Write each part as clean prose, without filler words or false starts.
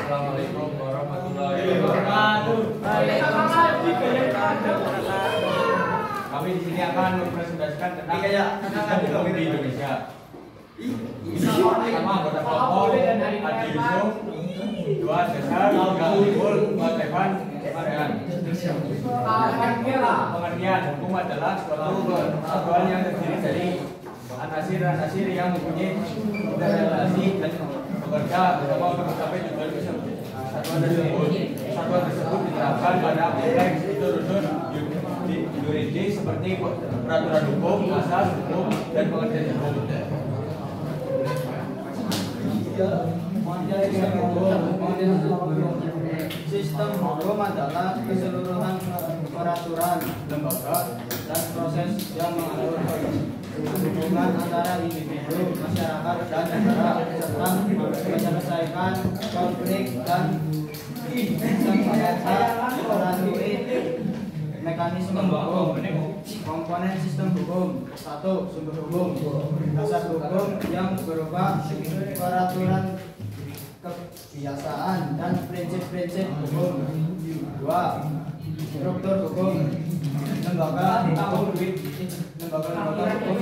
Assalamualaikum warahmatullahi wabarakatuh. Kami di sini akan mempresentasikan tentang sistem hukum di Indonesia. Pertama, anggota kelompok Haji Yusuf, dua Cesar, tiga Timbul, empat Evan, Marian. Pengertian hukum adalah suatu kesatuan yang terdiri dari anasir-anasir yang mempunyai relasi dan bekerja bersama untuk mencapai tujuan tersebut. Kesatuan tersebut diterapkan pada konteks unsur-unsur yuridis seperti peraturan hukum, asas hukum, dan pengertian hukum. Sistem hukum adalah keseluruhan peraturan, lembaga, dan proses yang mengatur hubungan antara individu, masyarakat, dan negara serta menyelesaikan konflik dan sengketa melalui mekanisme hukum. Komponen sistem hukum: 1. Sumber hukum, dasar hukum yang berupa peraturan, kebiasaan, dan prinsip-prinsip hukum. 2. Struktur hukum, lembaga hukum seperti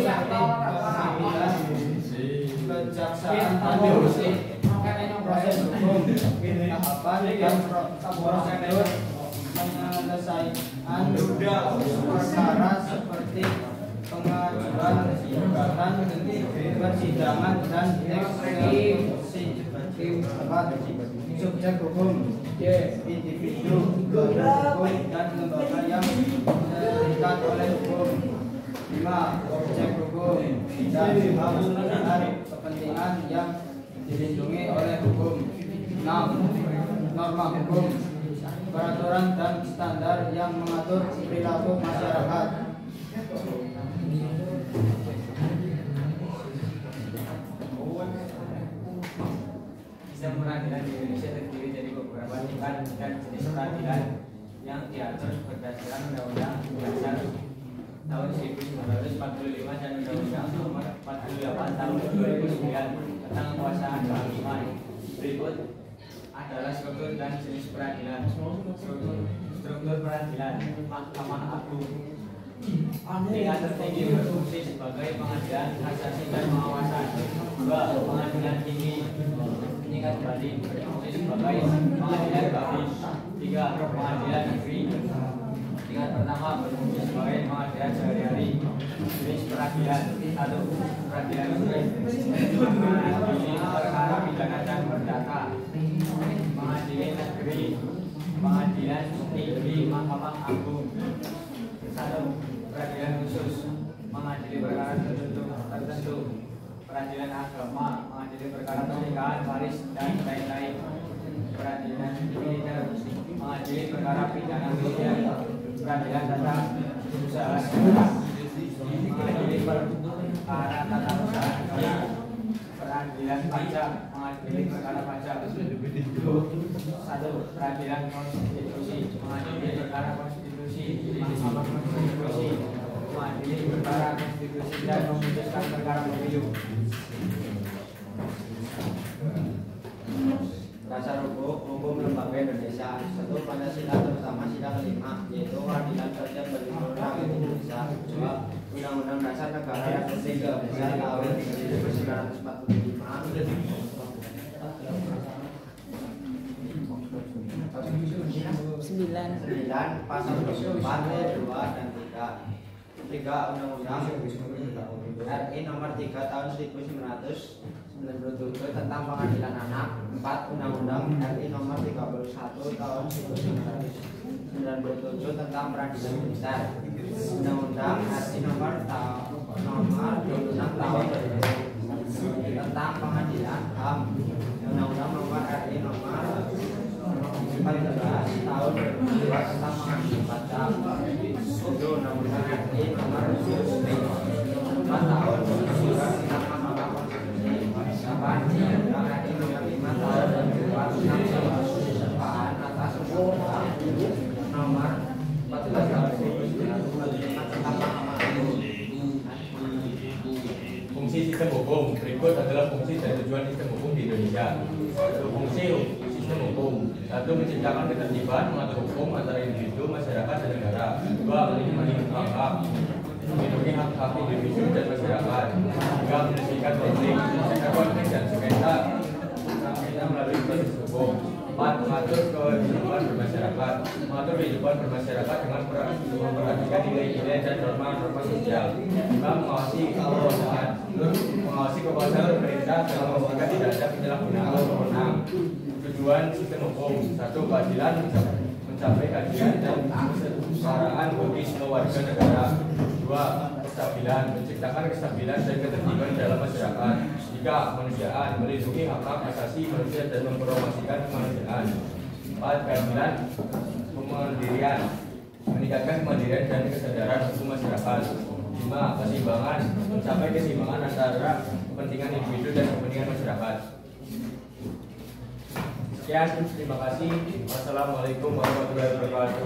pengadilan, kejaksaan, proses hukum, tahapan dan prosedur penyelesaian perkara seperti pengajuan gugatan, persidangan, dan eksekusi. Subjek hukum: individu, badan hukum, dan lembaga yang terikat oleh hukum. 5. Objek hukum dan kepentingan yang dilindungi oleh hukum. 6. Norma hukum, peraturan dan standar yang mengatur perilaku masyarakat. Sistem peradilan di Indonesia terdiri dari beberapa tingkat dan jenis peradilan yang diatur berdasarkan Undang-Undang Dasar tahun 1945 dan Undang-Undang Nomor 48 tahun 2009 tentang kekuasaan kehakiman. Berikut adalah struktur dan jenis peradilan. Struktur peradilan: Mahkamah Agung tingkat tertinggi berfungsi sebagai pengadilan kasasi dan pengawasan. 2. Pengadilan tinggi tingkat banding berfungsi sebagai pengadilan banding. 3. Pengadilan negeri tingkat pertama berfungsi sebagai pengadilan sehari-hari. Jenis peradilan: 1. Peradilan negeri mengadili perkara pidana dan perdata. Pengadilan negeri, pengadilan tinggi Mahkamah Agung. 1. Peradilan khusus mengadili perkara tertentu. Peradilan agama mengadili perkara pernikahan, waris, dan lain-lain. Peradilan militer mengadili perkara pidana militer. Peradilan tata usaha negara mengadili perkara tata usaha negara. Peradilan pajak mengadili perkara pajak. 1. Peradilan konstitusi mengadili perkara konstitusi. Mahkamah Konstitusi mengadili perkara konstitusi dan memutuskan perkara pemilu. Dasar hukum lembaga Indonesia: 1. Pancasila terutama sila kelima, yaitu keadilan sosial bagi seluruh rakyat Indonesia. 2. Undang-Undang Dasar Negara Republik Indonesia tahun 1945. 9. Pasal 24, ayat 2 dan 3. 3. Undang-Undang RI Nomor 3 Tahun 1997 tentang Pengadilan Anak. 4. Undang-Undang RI Nomor 31 Tahun 1997 tentang Peradilan Militer. Undang-Undang RI Nomor 26 Tahun 2000 tentang Pengadilan HAM. Undang-Undang Nomor RI Nomor 14 Tahun 2002 tentang pengadilan pajak. Undang-Undang RI Nomor 4 Tahun 2002 tentang Mahkamah Konstitusi. 8. Undang-Undang RI Nomor 5 Tahun 2004 tentang kesertaan atas undang-undang Nomor 14 Tahun 1945 tentang Mahkamah Agung. Fungsi sistem hukum berikut adalah fungsi dan tujuan sistem hukum di Indonesia. Fungsi sistem hukum: 1. Menciptakan ketertiban, mengatur hukum antara individu, masyarakat, dan negara. 2. Melindungi hak-hak, melindungi hak-hak individu dan masyarakat. 3. Menyelesaikan konflik dan sengketa melalui proses hukum. 4. Mengatur kehidupan bermasyarakat, mengatur kehidupan bermasyarakat dengan memperhatikan nilai-nilai dan norma-norma sosial. 5. Mengawasi kekuasaan pemerintah dalam memastikan tidak ada penyalahgunaan wewenang. Tujuan sistem hukum: 1. Keadilan, mencapai keadilan dan kesetaraan bagi semua warga negara. 2. Kestabilan, menciptakan kestabilan dan ketertiban dalam masyarakat. 3. Kemanusiaan, melindungi hak-hak asasi manusia dan mempromosikan kemanusiaan. 4. Keadilan, kemandirian, meningkatkan kemandirian dan kesadaran hukum masyarakat. 5. Keseimbangan, mencapai keseimbangan antara kepentingan individu dan kepentingan masyarakat. Sekian, terima kasih. Wassalamualaikum warahmatullahi wabarakatuh.